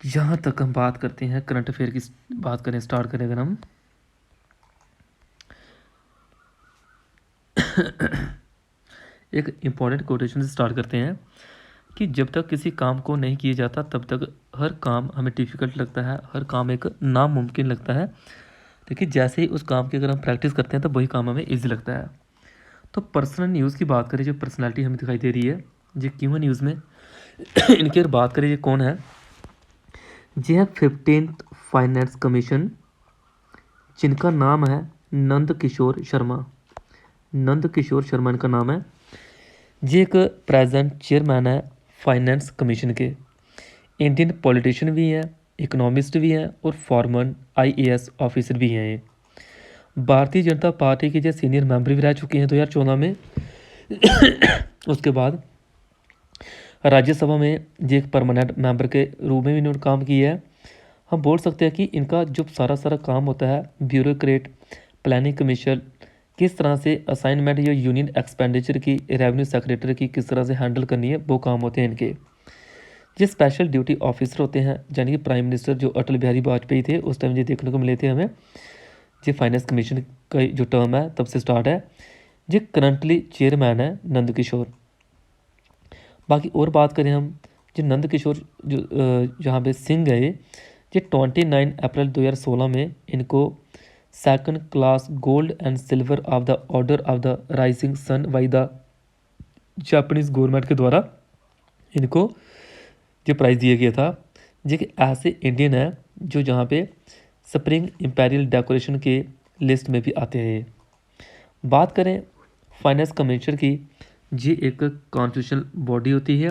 यहाँ तक हम बात करते हैं करंट अफेयर की, बात करें स्टार्ट करें अगर हम एक इम्पॉर्टेंट कोटेशन से स्टार्ट करते हैं कि जब तक किसी काम को नहीं किया जाता तब तक हर काम हमें डिफ़िकल्ट लगता है, हर काम एक नामुमकिन लगता है, लेकिन जैसे ही उस काम की अगर हम प्रैक्टिस करते हैं तो वही काम हमें ईजी लगता है। तो पर्सनल न्यूज़ की बात करें, जो पर्सनालिटी हमें दिखाई दे रही है ये क्यों है न्यूज़ में इनकी अगर बात करें ये कौन है, ये है 15th फाइनेंस कमीशन, जिनका नाम है नंद किशोर शर्मा। नंद किशोर शर्मा इनका नाम है। ये एक प्रेजेंट चेयरमैन है फाइनेंस कमीशन के। इंडियन पॉलिटिशियन भी हैं, इकोनॉमिस्ट भी हैं और फॉर्मर आईएएस ऑफिसर भी हैं ये। भारतीय जनता पार्टी के जो सीनियर मेंबर भी रह चुके हैं 2014 में। उसके बाद राज्यसभा में ये एक परमानेंट मेंबर के रूप में भी इन्होंने काम किया है। हम बोल सकते हैं कि इनका जो सारा काम होता है, ब्यूरोक्रेट, प्लानिंग कमीशन, किस तरह से असाइनमेंट या यूनियन एक्सपेंडिचर की, रेवेन्यू सेक्रेटरी की किस तरह से हैंडल करनी है, वो काम होते हैं इनके। ये स्पेशल ड्यूटी ऑफिसर होते हैं, यानी कि प्राइम मिनिस्टर जो अटल बिहारी वाजपेयी थे उस टाइम ये देखने को मिले थे हमें। ये फाइनेंस कमीशन का जो टर्म है तब से स्टार्ट है। ये करंटली चेयरमैन है नंद किशोर। बाकी और बात करें हम, जो नंद किशोर जो यहाँ पे सिंह है ये 29 अप्रैल 2016 में इनको second class gold and silver of the Order of the Rising Sun by the Japanese government के द्वारा इनको जो प्राइज़ दिया गया था। जो कि ऐसे इंडियन है जो जहाँ पे स्प्रिंग इम्पेरियल डेकोरेशन के लिस्ट में भी आते हैं। बात करें फाइनेंस कमीशन की, ये एक कॉन्स्टिट्यूशनल बॉडी होती है।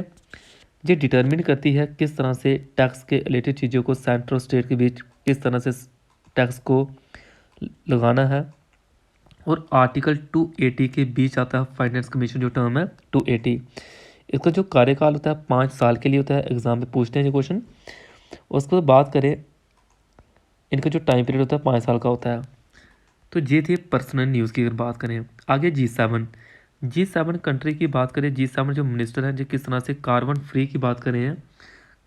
ये डिटरमिन करती है किस तरह से टैक्स के रिलेटेड चीज़ों को सेंट्रल स्टेट के बीच किस तरह से टैक्स को लगाना है। और आर्टिकल 280 के बीच आता है फाइनेंस कमीशन, जो टर्म है 280। इसका जो कार्यकाल होता है 5 साल के लिए होता है, एग्जाम में पूछते हैं ये क्वेश्चन। उसके बाद बात करें इनका जो टाइम पीरियड होता है 5 साल का होता है। तो ये थी पर्सनल न्यूज़ की अगर बात करें। आगे G7 कंट्री की बात करें। G7 जो मिनिस्टर हैं जो किस तरह से कार्बन फ्री की बात करें हैं,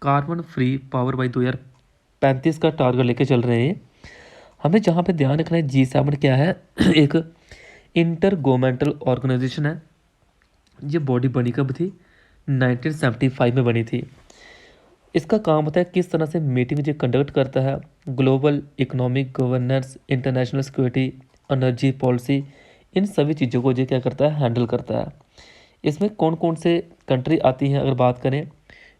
कार्बन फ्री पावर बाई 2035 का टारगेट लेके चल रहे हैं। हमें जहाँ पे ध्यान रखना है G7 क्या है एक इंटर गवर्नमेंटल ऑर्गेनाइजेशन है। ये बॉडी बनी कब थी, 1975 में बनी थी। इसका काम होता है किस तरह से मीटिंग जो कंडक्ट करता है, global economic governance, international security, energy policy, इन सभी चीज़ों को जो क्या करता है, हैंडल करता है। इसमें कौन कौन से कंट्री आती हैं अगर बात करें,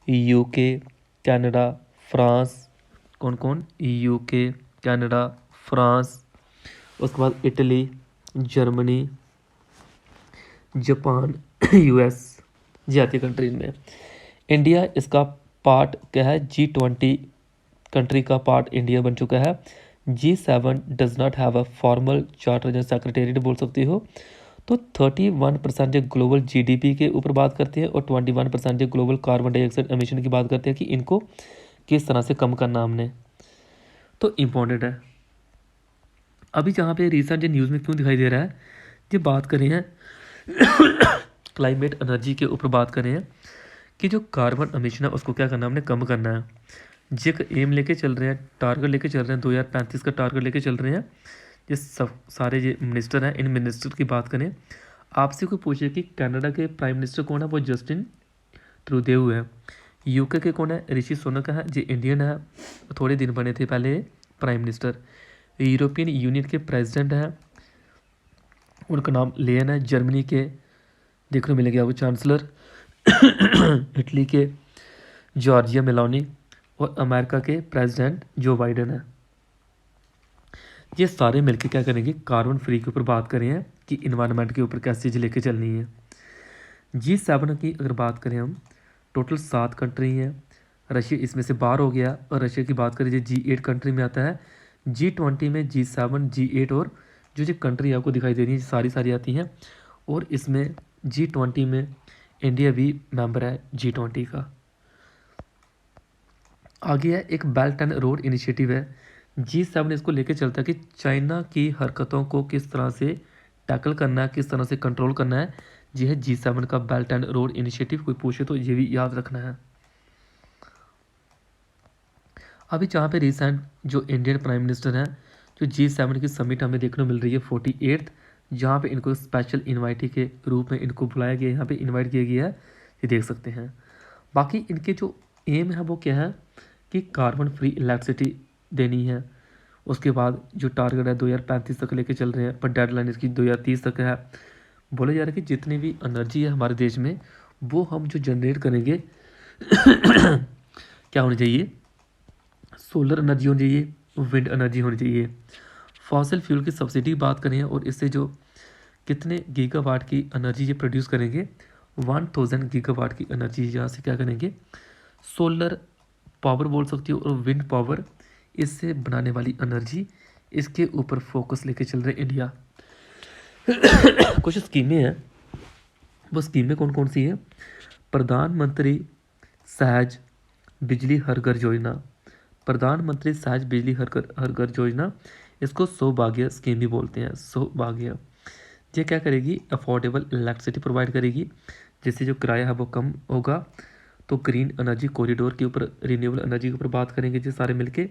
यूके, कनाडा, फ्रांस, कौन कौन, यूके, कनाडा, फ्रांस, उसके बाद इटली, जर्मनी, जापान, यूएस, ये आती है कंट्रीज में। इंडिया इसका पार्ट क्या है, G20 कंट्री का पार्ट इंडिया बन चुका है। G7 does not have a formal charter या सेक्रेटेरिएट बोल सकते हो। तो 31% जो ग्लोबल जीडीपी के ऊपर बात करते हैं और 21% जो ग्लोबल कार्बन डाइऑक्साइड एमिशन की बात करते हैं कि इनको किस तरह से कम करना हमने, तो इम्पोर्टेंट है। अभी जहाँ पे रिसेंट जो न्यूज़ में क्यों दिखाई दे रहा है, ये बात करें हैं क्लाइमेट एनर्जी के ऊपर बात करें हैं कि जो कार्बन एमिशन है उसको क्या करना है, हमने कम करना है। ये एक एम लेके चल रहे हैं, टारगेट लेके चल रहे हैं, 2035 का टारगेट लेके चल रहे हैं। ये सब सारे ये मिनिस्टर हैं, इन मिनिस्टर की बात करें, आपसे कोई पूछे कि कनाडा के प्राइम मिनिस्टर कौन है, वो जस्टिन ट्रूडेऊ है। यूके के कौन है, ऋषि सुनक है, जो इंडियन है, थोड़े दिन बने थे पहले प्राइम मिनिस्टर। यूरोपियन यूनियन के प्रेसिडेंट हैं, उनका नाम लेन है। जर्मनी के देखने को मिलेगा वो चांसलर, इटली के जॉर्जिया मेलोनी, और अमेरिका के प्रेसिडेंट जो बाइडेन है। ये सारे मिलकर क्या करेंगे, कार्बन फ्री के ऊपर बात करें हैं कि इन्वायरमेंट के ऊपर कैसी चीज़ लेके चलनी है। G7 की अगर बात करें हम, टोटल 7 कंट्री हैं, रशिया इसमें से बाहर हो गया, और रशिया की बात करें जो G8 कंट्री में आता है। G20 में G7, G8 और जो कंट्री आपको दिखाई दे रही है सारी आती हैं। और इसमें G20 में इंडिया भी मेंबर है G20 का। आगे है एक बेल्ट एंड रोड इनिशिएटिव है। G7 इसको लेके चलता है कि चाइना की हरकतों को किस तरह से टैकल करना है, किस तरह से कंट्रोल करना है। ये है G7 का बेल्ट एंड रोड इनिशिएटिव। कोई पूछे तो ये भी याद रखना है। अभी जहाँ पे रिसेंट जो इंडियन प्राइम मिनिस्टर हैं, जो G7 की समिट हमें देखने को मिल रही है 48th, जहाँ पे इनको स्पेशल इनवाइटी के रूप में इनको बुलाया गया है, यहाँ पे इनवाइट किया गया है, ये देख सकते हैं। बाकी इनके जो एम है वो क्या है कि कार्बन फ्री इलेक्ट्रिसिटी देनी है। उसके बाद जो टारगेट है 2035 तक लेके चल रहे हैं, पर डेडलाइन इसकी 2030 तक है। बोला जा रहा है कि जितनी भी एनर्जी है हमारे देश में, वो हम जो जनरेट करेंगे क्या होनी चाहिए, सोलर एनर्जी होनी चाहिए, विंड एनर्जी होनी चाहिए। फॉसिल फ्यूल की सब्सिडी की बात करें और इससे जो कितने गीगावाट की एनर्जी ये प्रोड्यूस करेंगे, 1000 गीगावाट की एनर्जी यहाँ से क्या करेंगे, सोलर पावर बोल सकती हो और विंड पावर, इससे बनाने वाली एनर्जी, इसके ऊपर फोकस लेके चल रहे इंडिया। कुछ स्कीमें हैं, वो स्कीमें कौन कौन सी हैं? प्रधानमंत्री सहज बिजली हर घर योजना, प्रधानमंत्री सहज बिजली हर घर योजना, इसको सौभाग्य स्कीम भी बोलते हैं, सौभाग्य। ये क्या करेगी, अफोर्डेबल इलेक्ट्रिसिटी प्रोवाइड करेगी, जिससे जो किराया है वो कम होगा। तो ग्रीन एनर्जी कॉरिडोर के ऊपर, रिन्यूएबल एनर्जी के ऊपर बात करेंगे जी सारे मिलके,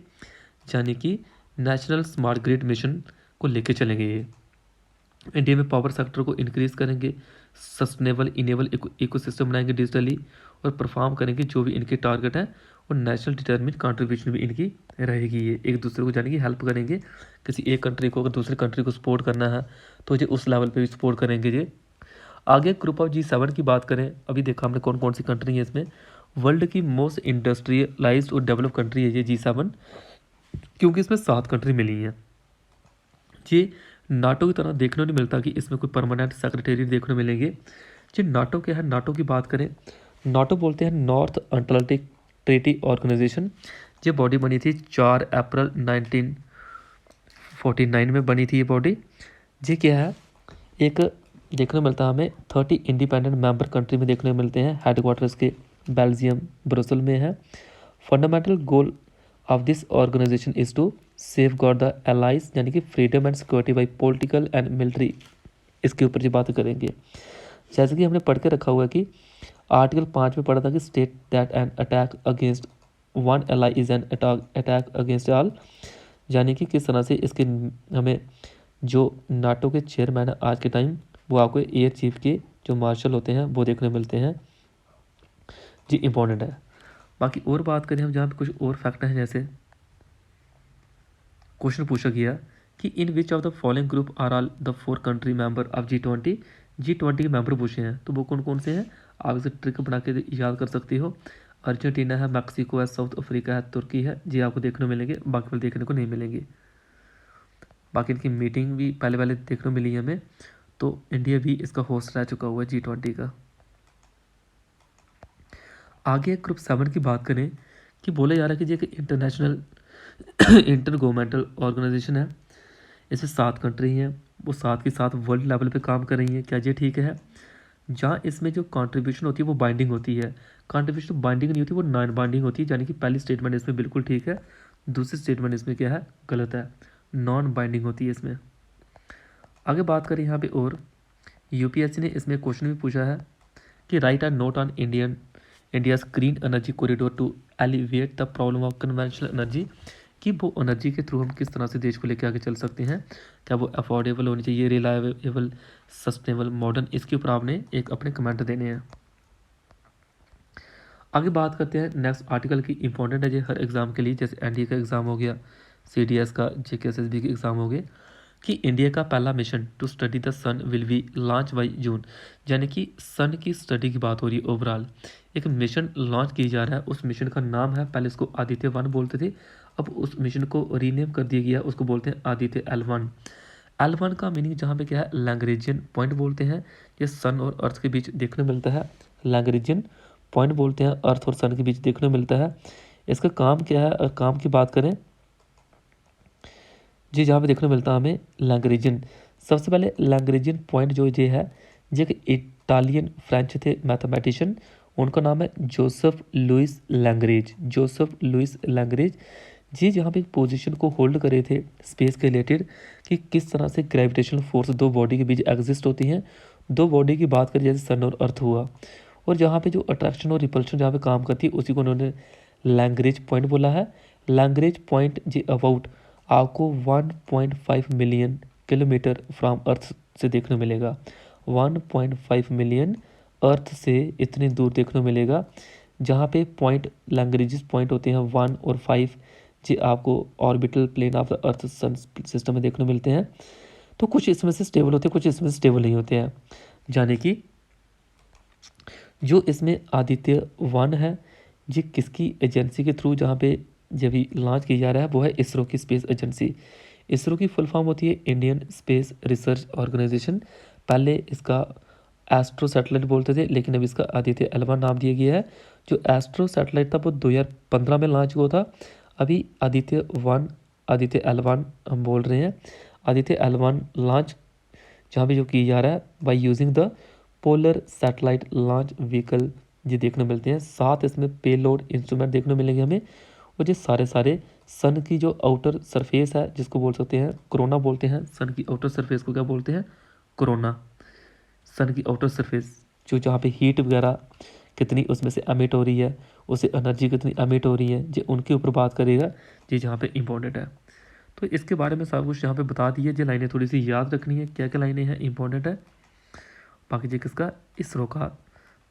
यानी कि नेशनल स्मार्ट ग्रिड मिशन को लेके चलेंगे ये। इंडिया में पावर सेक्टर को इंक्रीज करेंगे, सस्टेनेबल इनेबल इकोसिस्टम बनाएंगे डिजिटली, और परफॉर्म करेंगे जो भी इनके टारगेट हैं, और नेशनल डिटर्मिन कंट्रीब्यूशन भी इनकी रहेगी। ये एक दूसरे को जाने की हेल्प करेंगे, किसी एक कंट्री को अगर दूसरी कंट्री को सपोर्ट करना है तो ये उस लेवल पे भी सपोर्ट करेंगे ये। आगे ग्रुप ऑफ G7 की बात करें, अभी देखा हमने कौन कौन सी कंट्री है इसमें। वर्ल्ड की मोस्ट इंडस्ट्रियलाइज्ड और डेवलप कंट्री है ये G7, क्योंकि इसमें 7 कंट्री मिली हैं। ये नाटो की तरह देखने को नहीं मिलता कि इसमें कोई परमानेंट सेक्रेटरी देखने को मिलेंगे। जी नाटो क्या है, नाटो की बात करें, नाटो बोलते हैं नॉर्थ अटलांटिक ट्रीटी ऑर्गेनाइजेशन। ये बॉडी बनी थी 4 अप्रैल 1949 में बनी थी ये बॉडी। ये क्या है, एक देखने को मिलता है हमें 30 इंडिपेंडेंट मेंबर कंट्री में देखने को मिलते हैं, हेडक्वार्टर्स के बेल्जियम ब्रुसल में है। Fundamental goal of this organisation is to safeguard the allies, यानी कि freedom and security by political and military, इसके ऊपर जो बात करेंगे। जैसे कि हमने पढ़ के रखा हुआ है कि आर्टिकल 5 में पढ़ा था कि state that an attack against one ally is an attack against all, यानी कि किस तरह से इसके हमें जो नाटो के चेयरमैन है आज के टाइम, वो आपको एयर चीफ के जो मार्शल होते हैं वो देखने मिलते हैं जी, इंपॉर्टेंट है। बाकी और बात करें हम जहाँ पे कुछ और फैक्टर हैं, जैसे क्वेश्चन पूछा गया कि in which of the following group are all the 4 country member of G20, G20 के मेंबर पूछे हैं, तो वो कौन कौन से हैं, आप इसे ट्रिक बना के याद कर सकते हो। अर्जेंटीना है, मैक्सिको है, साउथ अफ्रीका है, तुर्की है, जी आपको देखने को मिलेंगे, बाकी वाले देखने को नहीं मिलेंगे। बाकी इनकी मीटिंग भी पहले पहले देखने को मिली है हमें, तो इंडिया भी इसका होस्ट रह चुका हुआ है G20 का। आगे ग्रुप 7 की बात करें कि बोला जा रहा है कि ये एक इंटरनेशनल इंटर गवर्नमेंटल ऑर्गेनाइजेशन है, इसमें 7 कंट्री हैं, वो 7 के साथ वर्ल्ड लेवल पे काम कर रही हैं, क्या ये ठीक है? जहाँ इसमें जो कंट्रीब्यूशन होती है वो बाइंडिंग होती है, कंट्रीब्यूशन बाइंडिंग नहीं होती, वो नॉन बाइंडिंग होती है, यानी कि पहली स्टेटमेंट इसमें बिल्कुल ठीक है, दूसरी स्टेटमेंट इसमें क्या है, गलत है, नॉन बाइंडिंग होती है इसमें। आगे बात करें यहाँ पे, और UPSC ने इसमें क्वेश्चन भी पूछा है कि write a note on India's green energy corridor to alleviate the problem of conventional energy, कि वो एनर्जी के थ्रू हम किस तरह से देश को लेकर आगे चल सकते हैं, क्या वो अफोर्डेबल होनी चाहिए, रिलायबल, सस्टेनेबल, मॉडर्न, इसके ऊपर आपने एक अपने कमेंट देने हैं। आगे बात करते हैं नेक्स्ट आर्टिकल की, इंपॉर्टेंट है ये हर एग्ज़ाम के लिए, जैसे NDA का एग्ज़ाम हो गया, CDS का, JKSSB के एग्ज़ाम हो गए, कि इंडिया का पहला mission to study the sun will be launch by June, यानी कि सन की स्टडी की बात हो रही है। ओवरऑल एक मिशन लॉन्च किया जा रहा है, उस मिशन का नाम है, पहले इसको आदित्य 1 बोलते थे, अब उस मिशन को रीनेम कर दिया गया, उसको बोलते हैं आदित्य L1। L1 का मीनिंग जहाँ पे क्या है, लैग्रेंजियन पॉइंट बोलते हैं, ये सन और अर्थ के बीच देखने मिलता है, लैग्रेंजियन पॉइंट बोलते हैं, अर्थ और सन के बीच देखने मिलता है। इसका काम क्या है, अगर काम की बात करें जी, जहाँ पे देखने मिलता है हमें लैग्रेंजियन, सबसे पहले लैग्रेंजियन पॉइंट जो ये है, ये इटालियन फ्रेंच थे मैथमेटिशियन, उनका नाम है Joseph Louis Lagrange, Joseph Louis Lagrange ji, जहाँ पे एक पोजीशन को होल्ड करे थे स्पेस के रिलेटेड, कि किस तरह से ग्रेविटेशनल फोर्स दो बॉडी के बीच एग्जिस्ट होती हैं, दो बॉडी की बात करें जैसे सन और अर्थ हुआ, और जहाँ पे जो अट्रैक्शन और रिपल्शन जहाँ पे काम करती है, उसी को उन्होंने लैग्रेंज पॉइंट बोला है। लैंग्वेज पॉइंट जी अबाउट आपको 1.5 मिलियन किलोमीटर फ्रॉम अर्थ से देखने मिलेगा। 1.5 मिलियन अर्थ से इतनी दूर देखने मिलेगा, जहाँ पे पॉइंट लैंग्वेजेस पॉइंट होते हैं 1 और 5 जी आपको orbital plane of the earth sun system में देखने मिलते हैं। तो कुछ इसमें से स्टेबल होते हैं, कुछ इसमें से स्टेबल नहीं होते हैं। यानी कि जो इसमें आदित्य 1 है ये किसकी एजेंसी के थ्रू जहाँ पे जब भी लॉन्च किया जा रहा है वो है इसरो की स्पेस एजेंसी। इसरो की फुल फॉर्म होती है इंडियन स्पेस रिसर्च ऑर्गेनाइजेशन। पहले इसका एस्ट्रो सैटेलाइट बोलते थे, लेकिन अब इसका आदित्य L1 नाम दिया गया है। जो एस्ट्रो सैटेलाइट था वो 2015 में लॉन्च हुआ था। अभी आदित्य 1 आदित्य L1 हम बोल रहे हैं। आदित्य L1 लॉन्च जहाँ पे जो किया जा रहा है by using the polar satellite launch vehicle ये देखने मिलते हैं। 7 इसमें पेलोड इंस्ट्रूमेंट देखने मिलेंगे हमें। और ये सारे सारे सन की जो आउटर सरफेस है जिसको बोल सकते हैं कोरोना बोलते हैं। सन की आउटर सरफेस को क्या बोलते हैं? कोरोना। सन की आउटर सरफेस जो जहाँ पे हीट वगैरह कितनी उसमें से एमिट हो रही है, उसे एनर्जी कितनी एमिट हो रही है, जो उनके ऊपर बात करेगा जी, जहाँ पे इम्पोर्टेंट है। तो इसके बारे में सब कुछ यहाँ पे बता दिए। जो लाइनें थोड़ी सी याद रखनी है, क्या क्या लाइनें हैं इंपॉर्टेंट है। बाकी जी किसका? इसरो का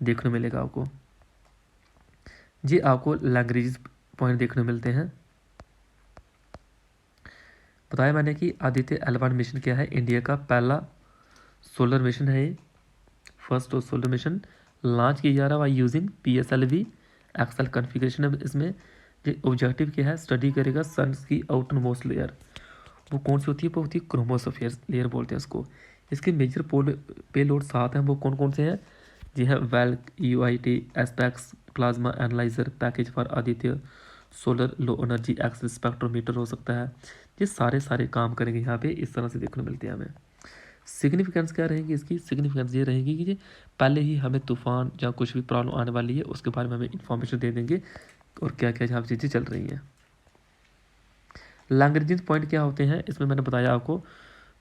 देखने मिलेगा आपको। जी आपको लैंग्वेज पॉइंट देखने मिलते हैं। बताया मैंने कि आदित्य L1 मिशन क्या है, इंडिया का पहला सोलर मिशन है ये। फर्स्ट सोलर मिशन लॉन्च किया जा रहा है यूजिंग PSLV एक्सेल कॉन्फ़िगरेशन। इसमें जो ऑब्जेक्टिव क्या है, स्टडी करेगा सन की आउटर मोस्ट लेयर। वो कौन सी होती है? वो होती है क्रोमोसोफियर लेयर बोलते हैं उसको। इसके मेजर पेलोड 7 हैं। वो कौन कौन से हैं जी? है VELC, UIT, ASPEX, plasma analyser, package for Aditya, solar low energy X-ray spectrometer हो सकता है। ये सारे सारे काम करेंगे यहाँ पे, इस तरह से देखने मिलते हैं हमें। सिग्निफिकेंस क्या रहेगी इसकी? सिग्निफिकेंस ये रहेगी कि पहले ही हमें तूफान या कुछ भी प्रॉब्लम आने वाली है उसके बारे में हमें इंफॉर्मेशन दे देंगे और क्या क्या जहाँ चीज़ें चल रही हैं। लैंग्वेजेस पॉइंट क्या होते हैं इसमें मैंने बताया आपको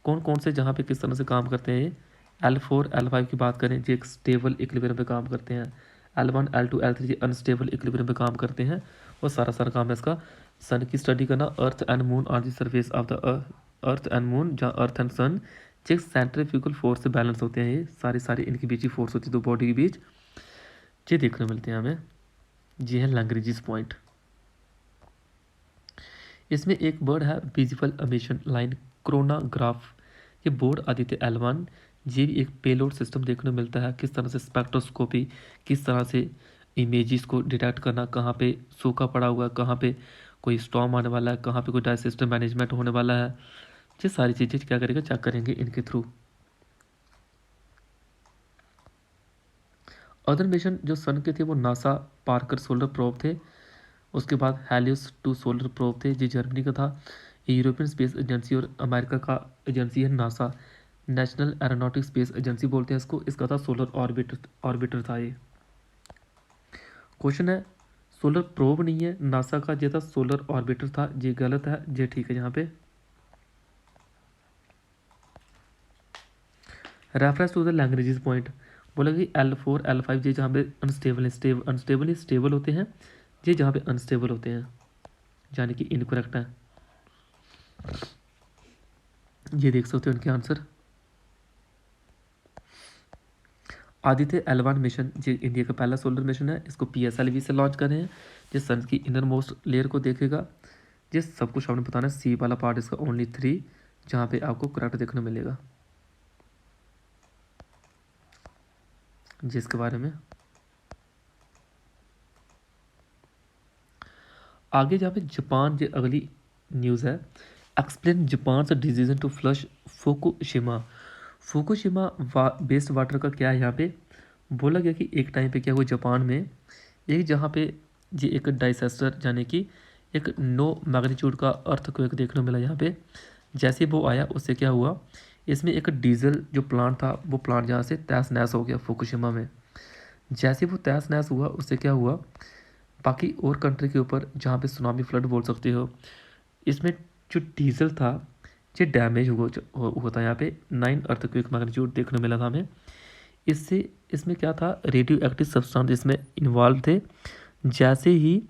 कौन कौन से जहाँ पे किस तरह से काम करते हैं। ये L4 L5 की बात करें जो एक स्टेबल इक्विलिब्रियम पे काम करते हैं। L1 L2 L3 जी अनस्टेबल इक्विलिब्रियम पे काम करते हैं। और सारा सारा काम है इसका सन की स्टडी करना। Earth and moon on the surface of the earth and moon, जहाँ अर्थ एंड सन जो सेंट्रीफ्यूगल फोर्स से बैलेंस होते हैं। ये सारी सारी इनके बीच ही फोर्स होती है दो बॉडी के बीच, ये देखने मिलते हैं हमें। ये है लैंग्वेजेस पॉइंट। इसमें एक वर्ड है विजिबल एमिशन लाइन क्रोनाग्राफ। ये बोर्ड आदित्य L1 ये भी एक पेलोड सिस्टम देखने को मिलता है। किस तरह से स्पेक्ट्रोस्कोपी, किस तरह से इमेजेस को डिटेक्ट करना, कहाँ पे सूखा पड़ा हुआ है, कहाँ पे कोई स्टॉर्म आने वाला है, कहाँ पे कोई डायसिस्टम मैनेजमेंट होने वाला है, ये सारी चीज़ें क्या करेगा, चेक करेंगे इनके थ्रू। अदर मिशन जो सन के थे वो नासा पार्कर सोलर प्रोब थे। उसके बाद हेलियोस 2 सोलर प्रोब थे जो जर्मनी का था। यूरोपियन स्पेस एजेंसी और अमेरिका का एजेंसी है NASA, national aeronautic space agency बोलते हैं इसको। इसका था सोलर ऑर्बिटर था ये। क्वेश्चन है सोलर प्रोब नहीं है नासा का, ये था सोलर ऑर्बिटर था। ये गलत है, ये ठीक है। यहाँ पे रेफरेंस टू द लैंग्वेजेस पॉइंट बोला कि L4 L5 ये जहाँ पे अनस्टेबल है, अनस्टेबल स्टेबल होते हैं, ये जहाँ पे अनस्टेबल होते हैं, यानी कि इनकरेक्ट है। ये देख सकते हो इनके आंसर। आदित्य L1 मिशन जो इंडिया का पहला सोलर मिशन है, इसको PSLV से लॉन्च कर रहे हैं। जिस सन की इनर मोस्ट लेयर को देखेगा। जिस सब कुछ आपने बताना है। सी वाला पार्ट इसका ओनली 3 जहाँ पे आपको करेक्ट देखने मिलेगा जिसके बारे में। आगे जहाँ पे जापान जो अगली न्यूज़ है, एक्सप्लेन जापान से decision to flush Fukushima. Fukushima based water का क्या है यहाँ पे बोला गया कि एक टाइम पे क्या हुआ जापान में, एक जहाँ पे ये एक डाइसेस्टर यानी कि एक 9 मैग्नीट्यूड का अर्थक्वेक देखने को मिला यहाँ पे। जैसे वो आया उससे क्या हुआ, इसमें एक डीजल जो प्लांट था वो प्लांट जहाँ से तहस नहस हो गया फुकुशिमा में। जैसे वो तहस नहस हुआ उससे क्या हुआ, बाकी और कंट्री के ऊपर जहाँ पे सुनामी फ्लड बोल सकते हो, इसमें जो डीजल था ये डैमेज हुआ था। यहाँ पे 9 अर्थक्वेक मैग्नीट्यूड देखने मिला था हमें। इससे इसमें क्या था, रेडियो एक्टिव सब्सटेंस इसमें इन्वॉल्व थे। जैसे ही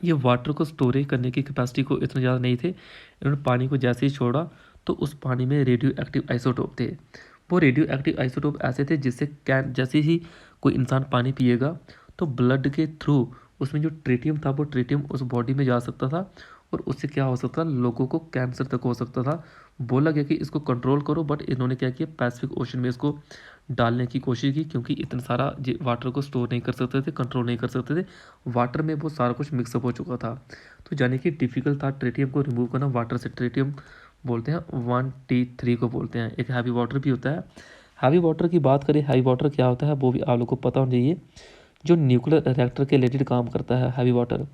ये वाटर को स्टोरेज करने की कैपेसिटी को इतने ज़्यादा नहीं थे, इन्होंने पानी को जैसे ही छोड़ा तो उस पानी में रेडियो एक्टिव आइसोटोप थे। वो रेडियो एक्टिव आइसोटोप ऐसे थे जिससे कैन जैसे ही कोई इंसान पानी पिएगा तो ब्लड के थ्रू उसमें जो ट्रीटियम था वो ट्रीटियम उस बॉडी में जा सकता था और उससे क्या हो सकता था, लोगों को कैंसर तक हो सकता था। बोला गया कि इसको कंट्रोल करो, बट इन्होंने क्या किया, पैसिफिक ओशन में इसको डालने की कोशिश की, क्योंकि इतना सारा वाटर को स्टोर नहीं कर सकते थे, कंट्रोल नहीं कर सकते थे, वाटर में वो सारा कुछ मिक्सअप हो चुका था। तो यानी कि डिफ़िकल्ट था ट्रीटियम को रिमूव करना वाटर से। ट्रीटियम बोलते हैं 1T3 को बोलते हैं। एक हैवी वाटर भी होता है। हैवी वाटर की बात करें, हैवी वाटर क्या होता है वो भी आप लोग को पता होना चाहिए। जो न्यूक्लियर रिएक्टर के रिलेटेड काम करता है हैवी वाटर।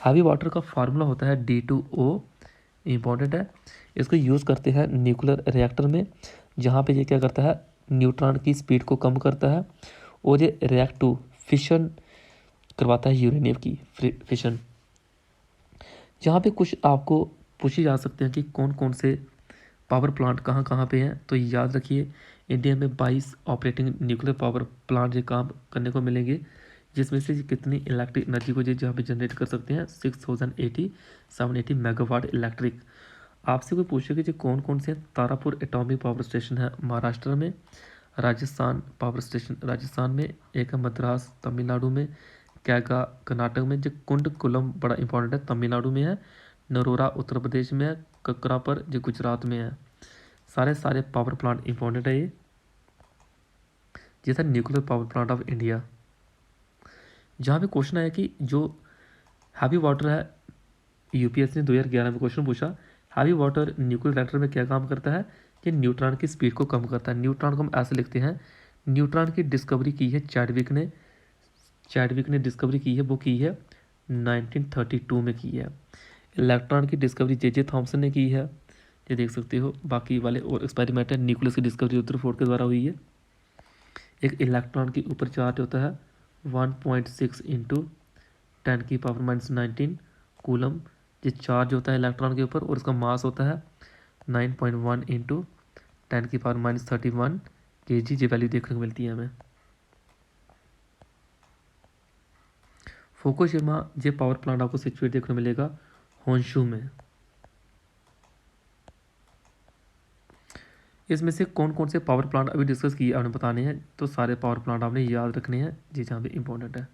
हैवी वाटर का फार्मूला होता है D2O, इम्पॉर्टेंट है। इसको यूज़ करते हैं न्यूक्लियर रिएक्टर में, जहाँ पे ये क्या करता है, न्यूट्रॉन की स्पीड को कम करता है और ये रिएक्ट टू फिशन करवाता है, यूरेनियम की फिशन। जहाँ पे कुछ आपको पूछे जा सकते हैं कि कौन कौन से पावर प्लांट कहाँ कहाँ पे हैं, तो याद रखिए इंडिया में 22 ऑपरेटिंग न्यूक्लियर पावर प्लांट ये काम करने को मिलेंगे, जिसमें से कितनी इलेक्ट्रिक एनर्जी को जहाँ पे जनरेट कर सकते हैं, 780 मेगावाट इलेक्ट्रिक। आपसे कोई पूछेगा कि कौन कौन से तारापुर एटॉमिक पावर स्टेशन है महाराष्ट्र में, राजस्थान पावर स्टेशन राजस्थान में, एक है मद्रास तमिलनाडु में, कैगा कर्नाटक में, जो कुंडकुलम बड़ा इंपॉर्टेंट है तमिलनाडु में है, नरोरा उत्तर प्रदेश में है, ककरापर जो गुजरात में है। सारे सारे पावर प्लांट इंपॉर्टेंट है ये था nuclear power plant of India. जहाँ पे क्वेश्चन आया कि जो हैवी वाटर है, यूपीएससी ने 2011 में क्वेश्चन पूछा, हैवी वाटर न्यूक्लियर रिएक्टर में क्या काम करता है, कि न्यूट्रॉन की स्पीड को कम करता है। न्यूट्रॉन को हम ऐसे लिखते हैं, न्यूट्रॉन की डिस्कवरी की है चैडविक ने डिस्कवरी की है, वो की है 1932 में की है। इलेक्ट्रॉन की डिस्कवरी जे थॉमसन ने की है, ये देख सकते हो। बाकी वाले और एक्सपेरिमेंट है, न्यूक्लियस की डिस्कवरी रदरफोर्ड के द्वारा हुई है। एक इलेक्ट्रॉन के ऊपर चार्ज होता है 1.6 इंटू 10⁻⁹ कूलम, ये चार्ज होता है इलेक्ट्रॉन के ऊपर, और इसका मास होता है 9.1 इंटू 10⁻31 kg। ये वैल्यू देखने को मिलती है हमें। फुकुशिमा ये पावर प्लांट आपको सिचुएट देखने को मिलेगा होन्शु में। इसमें से कौन कौन से पावर प्लांट अभी डिस्कस किए आपने बताने हैं, तो सारे पावर प्लांट आपने याद रखने हैं जी, जहाँ पे इंपॉर्टेंट है।